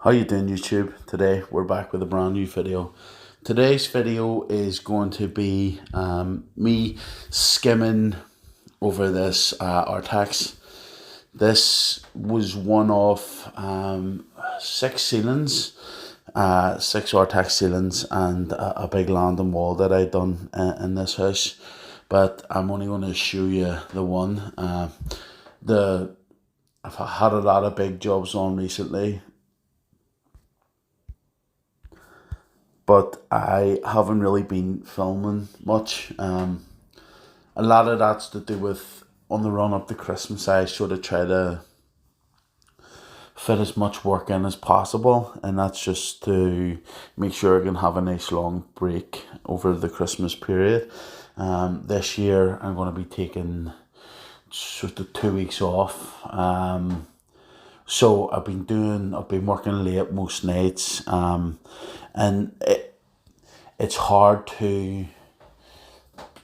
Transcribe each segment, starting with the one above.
How you doing, YouTube? Today we're back with a brand new video. Today's video is going to be me skimming over this Artex. This was one of six ceilings, six Artex ceilings, and a big landing wall that I done in this house. But I'm only going to show you the one. The I've had a lot of big jobs on recently, but I haven't really been filming much. A lot of that's to do with on the run up to Christmas. I sort of try to fit as much work in as possible, and that's just to make sure I can have a nice long break over the Christmas period. This year I'm going to be taking sort of 2 weeks off. So I've been working late most nights, and it's hard to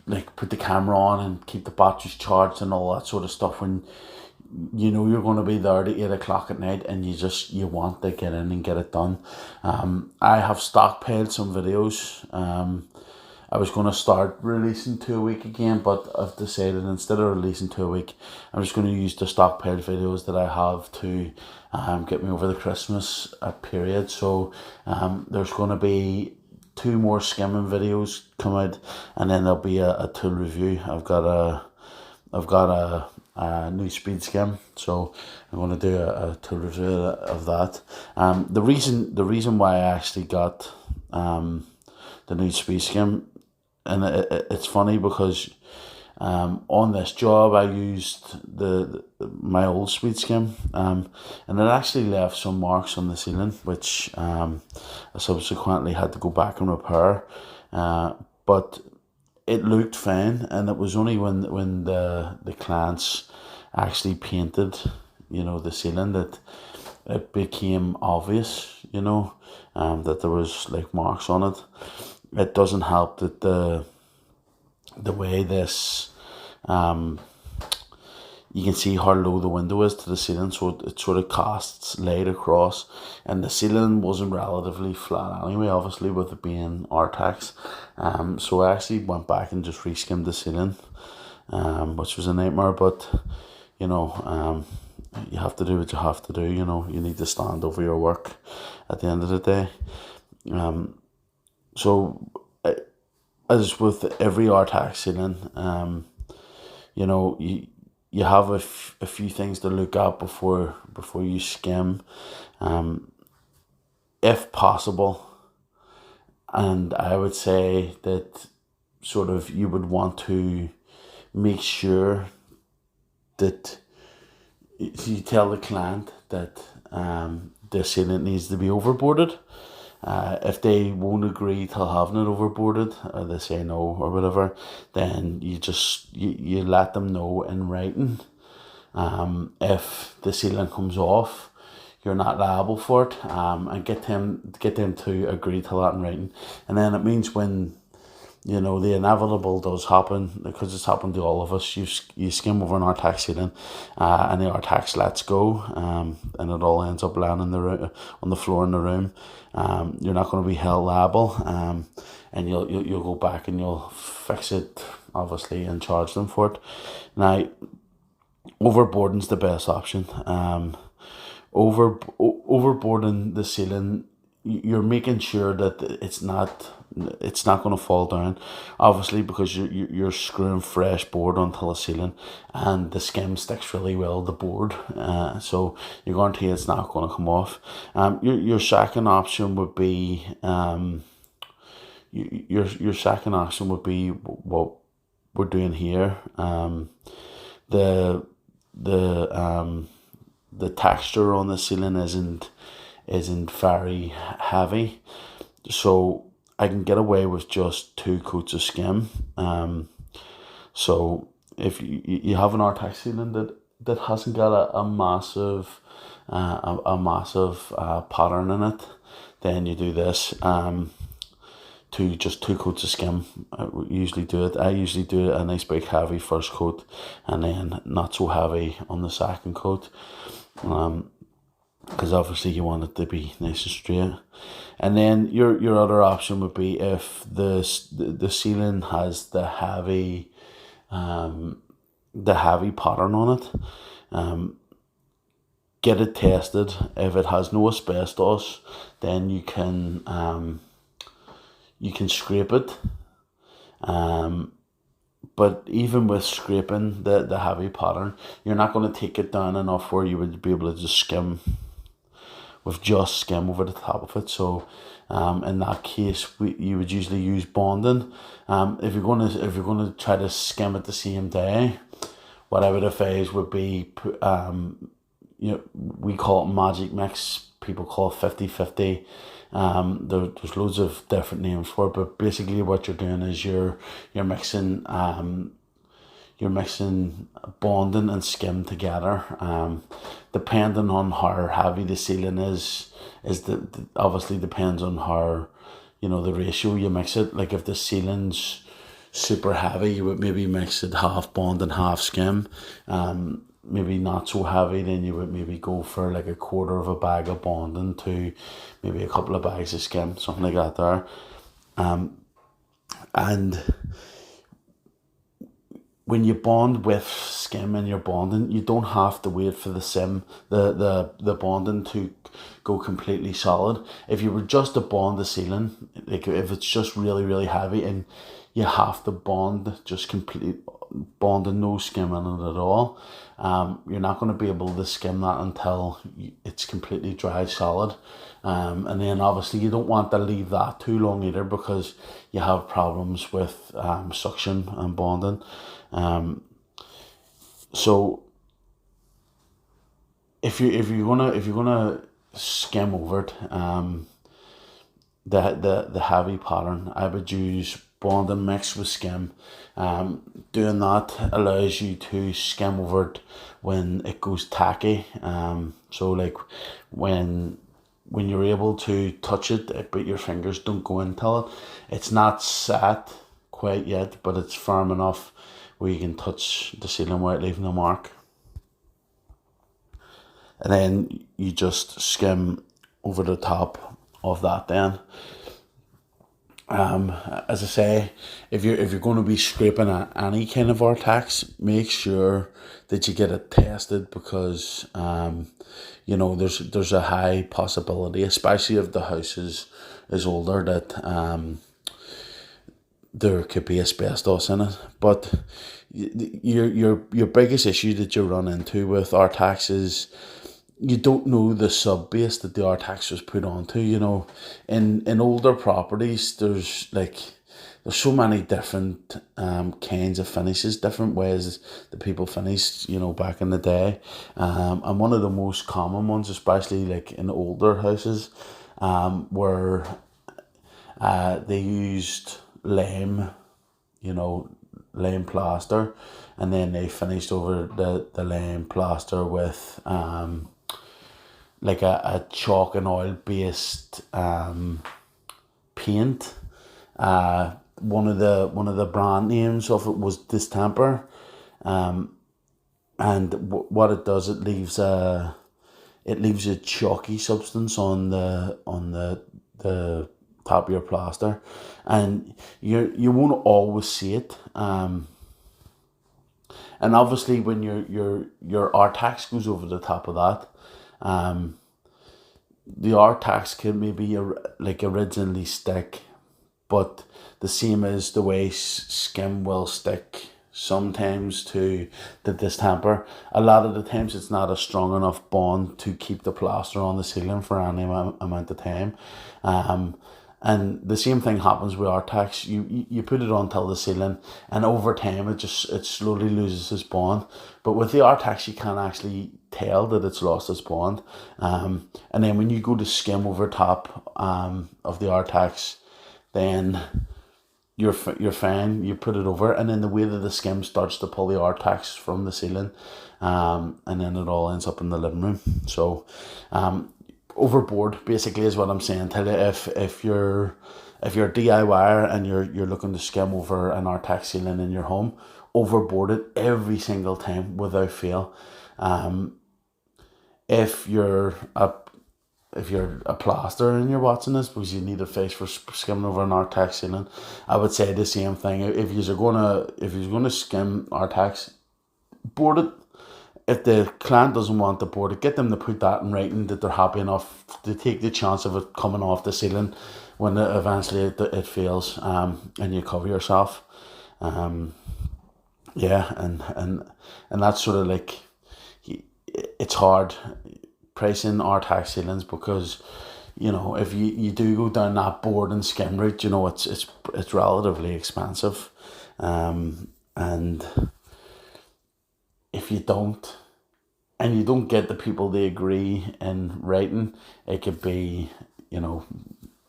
like put the camera on and keep the batteries charged and all that sort of stuff when you know you're going to be there at 8 o'clock at night and you want to get in and get it done. I have stockpiled some videos. I was going to start releasing 2 a week again, but I've decided instead of releasing 2 a week, I'm just going to use the stockpiled videos that I have to get me over the Christmas period. So there's going to be two more skimming videos come out, and then there'll be a tool review. I've got a new speed skim, so I'm going to do a tool review of that. The reason why I actually got the new speed skim, and it's funny because on this job I used my old speed skim, and it actually left some marks on the ceiling, which I subsequently had to go back and repair. But it looked fine, and it was only when the clients actually painted, the ceiling, that it became obvious, that there was like marks on it. It doesn't help that the way this you can see how low the window is to the ceiling, so it sort of casts light across, and the ceiling wasn't relatively flat anyway, obviously, with it being Artex. So I actually went back and just re-skimmed the ceiling, which was a nightmare, but you have to do what you have to do. You need to stand over your work at the end of the day. So as with every Artex ceiling, you have a few things to look at before you skim, if possible. And I would say that sort of you would want to make sure that you tell the client that the ceiling needs to be overboarded. If they won't agree to having it overboarded, or they say no or whatever, then you let them know in writing. If the ceiling comes off, you're not liable for it, and get them to agree to that in writing. And then it means when the inevitable does happen, because it's happened to all of us. You skim over an Artex ceiling, and the Artex lets go, and it all ends up landing on the floor in the room. You're not going to be held liable, and you'll go back and you'll fix it, obviously, and charge them for it. Now, overboarding's the best option. Overboarding the ceiling, you're making sure that it's not going to fall down, obviously, because you're screwing fresh board onto the ceiling, and the skim sticks really well to the board, so you guarantee it's not going to come off. Your second option would be your second option would be what we're doing here. The texture on the ceiling isn't very heavy, so I can get away with just 2 coats of skim. So if you have an Artex ceiling that hasn't got a massive pattern in it, then you do this. Just 2 coats of skim. I usually do it a nice big heavy first coat, and then not so heavy on the second coat. because obviously you want it to be nice and straight. And then your other option would be if the ceiling has the heavy pattern on it. Get it tested. If it has no asbestos, then you can scrape it. But even with scraping the heavy pattern, you're not going to take it down enough where you would be able to just skim over the top of it. So in that case, you would usually use bonding. If you're gonna try to skim it the same day, what I would advise would be we call it magic mix. People call it 50-50. There's loads of different names for it, but basically what you're doing is you're mixing bonding and skim together. Depending on how heavy the ceiling is obviously depends on how, the ratio you mix it. Like if the ceiling's super heavy, you would maybe mix it half bond and half skim. Maybe not so heavy, then you would maybe go for like a quarter of a bag of bonding to maybe a couple of bags of skim, something like that there. And when you bond with skim and you're bonding, you don't have to wait for the bonding to go completely solid. If you were just to bond the ceiling, like if it's just really, really heavy and you have to bond, just completely bond and no skim in it at all, you're not going to be able to skim that until it's completely dry solid. And then obviously you don't want to leave that too long either, because you have problems with suction and bonding. So if you're gonna skim over it, the heavy pattern, I would use bonding mixed with skim. Doing that allows you to skim over it when it goes tacky. So like when you're able to touch it, but your fingers don't go into it. It's not set quite yet, but it's firm enough where you can touch the ceiling without leaving a mark. And then you just skim over the top of that then. As I say, if you're going to be scraping any kind of Artex, make sure that you get it tested, because there's a high possibility, especially if the house is older, that there could be asbestos in it. But your biggest issue that you run into with Artex is you don't know the sub base that the Artex was put onto. In older properties, there's so many different kinds of finishes, different ways that people finished, back in the day. And one of the most common ones, especially like in older houses, were they used lime, lime plaster, and then they finished over the lime plaster with like a chalk and oil based paint. One of the brand names of it was Distemper. And what it does, it leaves a chalky substance on the top of your plaster, and you won't always see it. And obviously when your Artex goes over the top of that, the Artex can maybe originally stick, but the same as the way skim will stick sometimes to the distemper. A lot of the times it's not a strong enough bond to keep the plaster on the ceiling for any amount of time. And the same thing happens with Artex. You put it on till the ceiling, and over time it slowly loses its bond. But with the Artex, you can't actually tell that it's lost its bond. And then when you go to skim over top of the Artex, then you're fine. You put it over, and then the way that the skim starts to pull the Artex from the ceiling, and then it all ends up in the living room. So, overboard basically is what I'm saying. Tell you, if you're a DIYer and you're looking to skim over an Artex ceiling in your home, overboard it every single time without fail. if you're a plaster and you're watching this because you need a face for skimming over an Artex ceiling, I would say the same thing. If you're gonna skim Artex, board it. If the client doesn't want the board it, get them to put that in writing that they're happy enough to take the chance of it coming off the ceiling when eventually it fails, and you cover yourself. Yeah, and that's sort of like, it's hard pricing our tax ceilings because, if you do go down that board and skim route, it's relatively expensive, and if you don't and you don't get the people to agree in writing, it could be,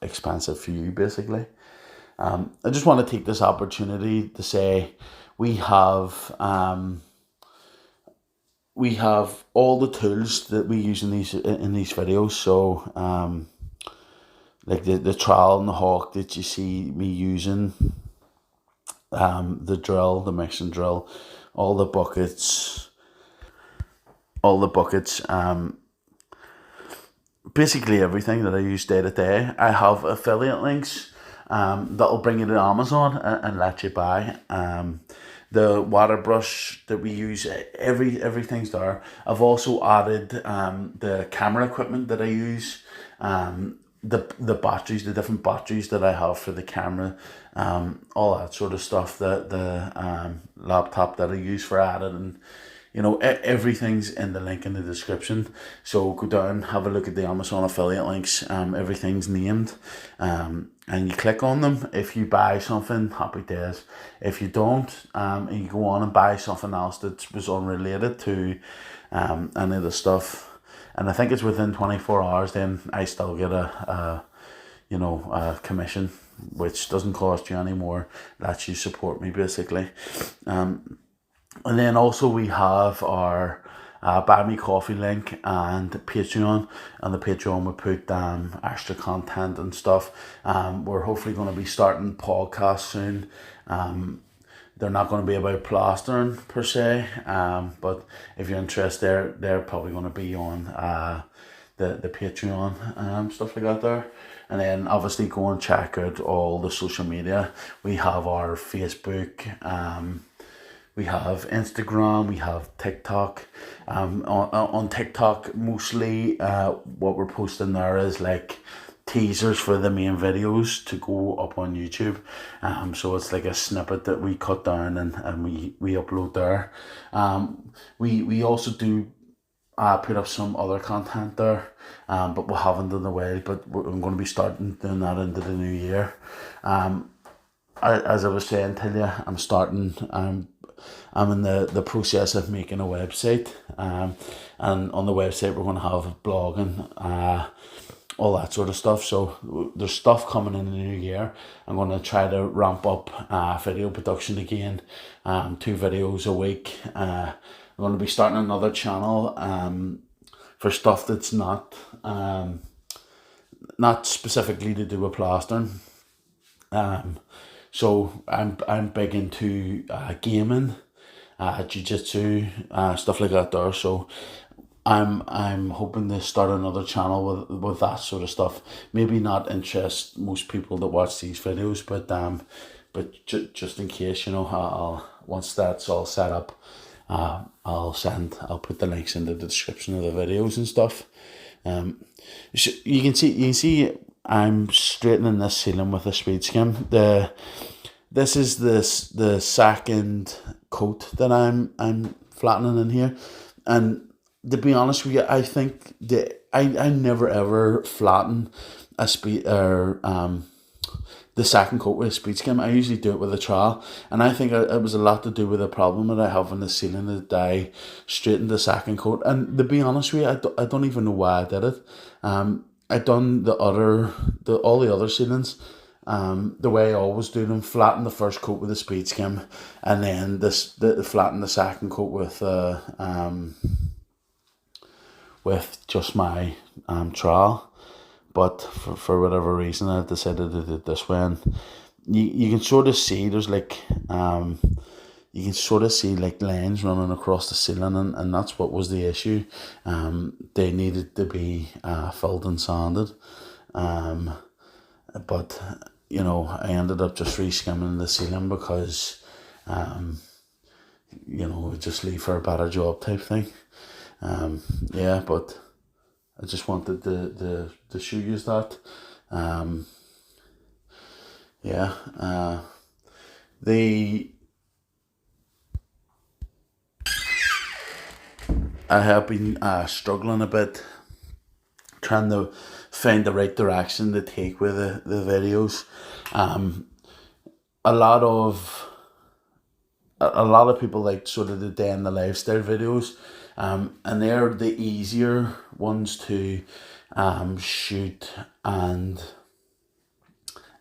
expensive for you basically. I just want to take this opportunity to say we have all the tools that we use in these videos. So like the trowel and the hawk that you see me using, the drill, the mixing drill, all the buckets, basically everything that I use day to day. I have affiliate links that'll bring you to Amazon and let you buy. The water brush that we use, everything's there. I've also added the camera equipment that I use, the batteries, the different batteries that I have for the camera, all that sort of stuff. The laptop that I use for editing. Everything's in the link in the description. So go down, have a look at the Amazon affiliate links. Everything's named. And you click on them. If you buy something, happy days. If you don't, and you go on and buy something else that was unrelated to any of the stuff, and I think it's within 24 hours, then I still get a commission, which doesn't cost you any more. Lets you support me basically. And then also we have our Buy Me Coffee link and Patreon. And the Patreon will put extra content and stuff. We're hopefully going to be starting podcasts soon. They're not going to be about plastering per se, but if you're interested, they're probably going to be on the Patreon, stuff like that there. And then obviously go and check out all the social media. We have our Facebook, we have Instagram, we have TikTok. On TikTok, mostly what we're posting there is like teasers for the main videos to go up on YouTube. So it's like a snippet that we cut down and we upload there. We also do put up some other content there, but we haven't in a while, but I'm going to be starting doing that into the new year. As I was saying to you, I'm in the process of making a website, and on the website we're going to have blogging, all that sort of stuff. So there's stuff coming in the new year. I'm going to try to ramp up video production again, 2 videos a week. I'm going to be starting another channel for stuff that's not specifically to do with plastering. So I'm big into gaming, jiu-jitsu, stuff like that there. So I'm hoping to start another channel with that sort of stuff. Maybe not interest most people that watch these videos, but just in case, I'll once that's all set up, I'll put the links in the description of the videos and stuff. You can see I'm straightening this ceiling with a speed skim. This is the second coat that I'm flattening in here, and to be honest with you, I think I never ever flatten a speed or the second coat with a speed skim. I usually do it with a trowel, and I think it was a lot to do with the problem that I have in the ceiling that I straightened the second coat. And to be honest with you, I don't even know why I did it. I done all the other ceilings the way I always do them: flatten the first coat with a speed skim, and then flatten the second coat with just my trowel. But for whatever reason, I decided to do it this way, and you can sort of see there's like you can sort of see like lines running across the ceiling, and that's what was the issue. They needed to be filled and sanded. But you know, I ended up just re-skimming the ceiling because you know, just leave for a better job type thing. Yeah, but I just wanted to show you that. Yeah, the I have been struggling a bit trying to find the right direction to take with the videos. A lot of a lot of people like sort of the day in the lifestyle videos, and they're the easier ones to shoot and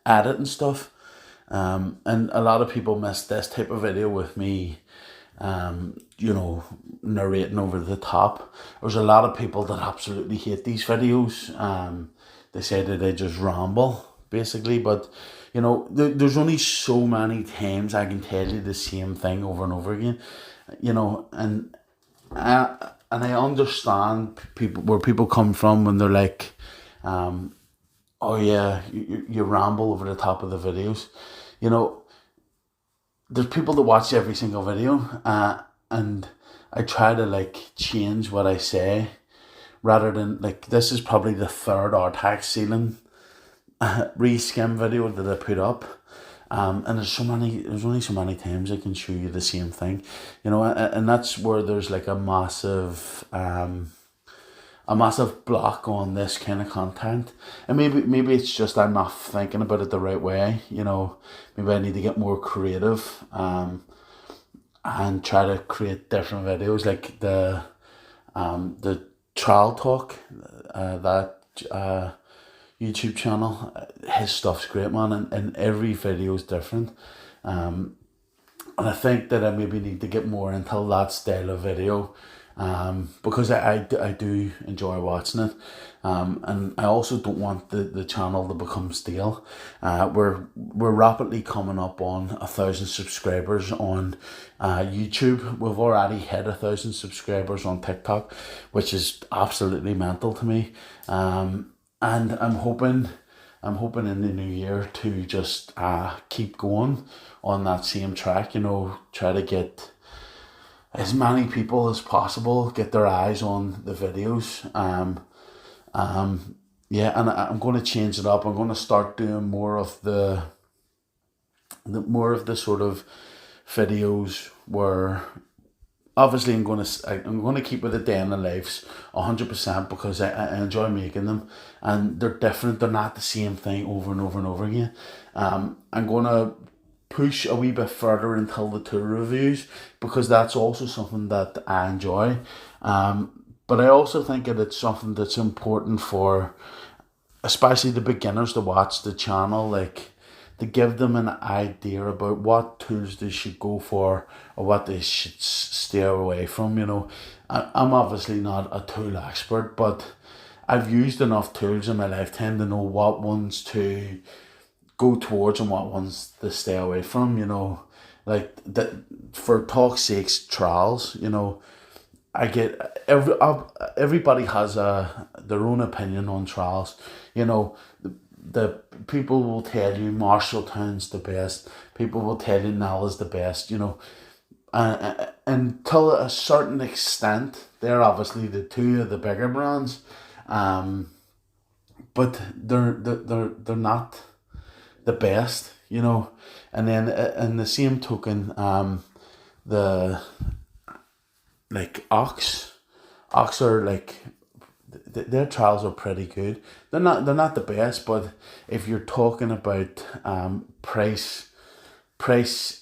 edit and stuff. And a lot of people miss this type of video with me, you know, narrating over the top. There's a lot of people that absolutely hate these videos. They say that they just ramble, basically. But, you know, there's only so many times I can tell you the same thing over and over again, you know, and I understand people where people come from when they're like, oh yeah, you ramble over the top of the videos. You know, there's people that watch every single video, and I try to like change what I say rather than like this is probably the third Artex ceiling reskim video that I put up. And there's only so many times I can show you the same thing, you know, and that's where there's like a massive block on this kind of content. And maybe it's just I'm not thinking about it the right way, you know. Maybe I need to get more creative, and try to create different videos like the trial talk, that YouTube channel. His stuff's great, man, and every video is different. And I think that I maybe need to get more into that style of video, because I do enjoy watching it, and I also don't want the channel to become stale. We're rapidly coming up on 1,000 subscribers on YouTube. We've already hit 1,000 subscribers on TikTok, which is absolutely mental to me. And I'm hoping in the new year to just keep going on that same track, you know, try to get as many people as possible get their eyes on the videos. Yeah, and I'm going to change it up. I'm going to start doing more of the sort of videos where obviously I'm going to keep with the day in the lives 100% because I enjoy making them, and they're different. They're not the same thing over and over and over again. I'm going to push a wee bit further until the tour reviews because that's also something that I enjoy. But I also think that it's something that's important for especially the beginners to watch the channel, like to give them an idea about what tools they should go for or what they should stay away from. You know, I'm obviously not a tool expert, but I've used enough tools in my lifetime to know what ones to go towards and what ones to stay away from, you know. Like that, for talk's sake, trials, you know, I get everybody has their own opinion on trials. You know, the people will tell you Marshalltown's the best. People will tell you Nala's the best. You know, until a certain extent, they're obviously the two of the bigger brands, but they're not the best. You know, and then in the same token, the like Ox are like their trials are pretty good. They're not the best, but if you're talking about price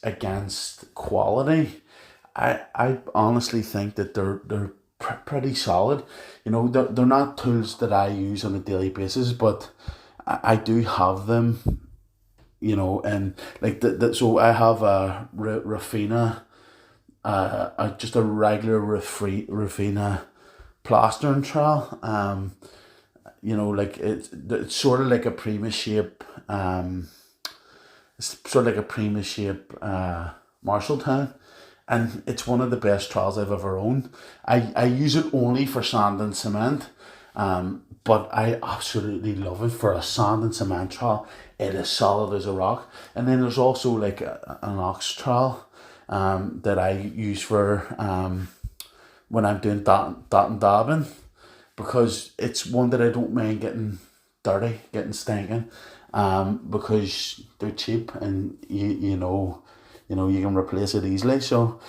against quality, I honestly think that they're pretty solid. You know, they're not tools that I use on a daily basis, but I do have them. You know, and like so I have a Rafina, just a regular Rafina plastering trowel. You know, like it's sort of like a Prima shape. It's sort of like a Prima shape Marshalltown. and it's one of the best trowels I've ever owned. I use it only for sand and cement, but I absolutely love it for a sand and cement trowel. It is solid as a rock. And then there's also like an ox trowel that I use for when I'm doing dot and dabbing, because it's one that I don't mind getting dirty, getting stinking, because they're cheap and you can replace it easily. So,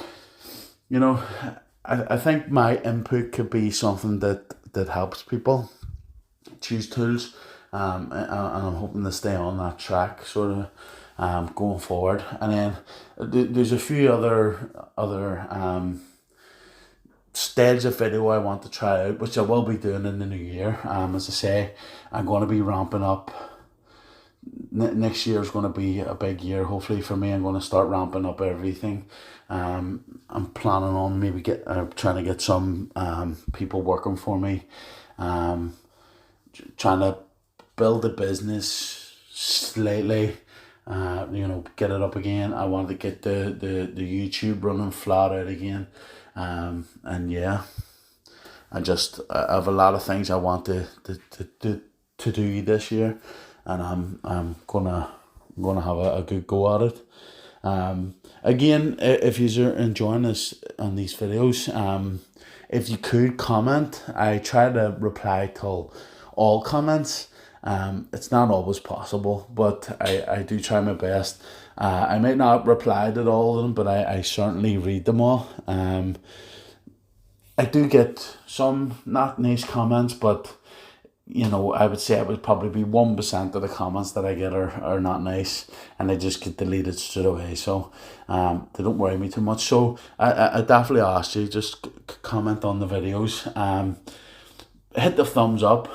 I think my input could be something that helps people choose tools, and I'm hoping to stay on that track sort of going forward. And then there's a few other styles of video I want to try out, which I will be doing in the new year. As I say, I'm going to be ramping up. Next year is going to be a big year, hopefully, for me. I'm going to start ramping up everything. I'm planning on maybe trying to get some people working for me, trying to build a business slightly, get it up again. I want to get the YouTube running flat out again. And yeah, I have a lot of things I want to do this year, and I'm gonna have a good go at it. Again, if you're enjoying this on these videos, if you could comment, I try to reply to all comments. It's not always possible, but I do try my best. I might not reply to all of them, but I certainly read them all. I do get some not nice comments, but I would say it would probably be 1% of the comments that I get are not nice, and they just get deleted straight away. So they don't worry me too much. So I definitely ask you, just comment on the videos. Hit the thumbs up.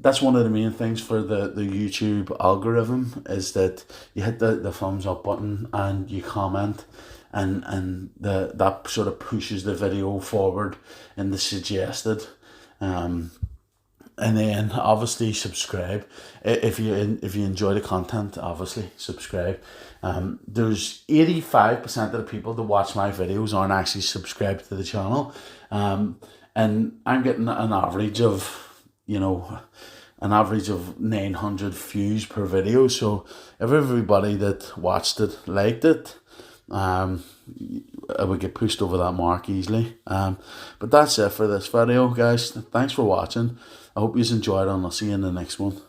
That's one of the main things for the YouTube algorithm, is that you hit the thumbs up button and you comment, and that sort of pushes the video forward in the suggested. And then obviously subscribe if you enjoy the content. Obviously subscribe. There's 85% of the people that watch my videos aren't actually subscribed to the channel, and I'm getting an average of 900 views per video. So if everybody that watched it liked it, I would get pushed over that mark easily. But that's it for this video, guys. Thanks for watching. I hope you enjoyed it, and I'll see you in the next one.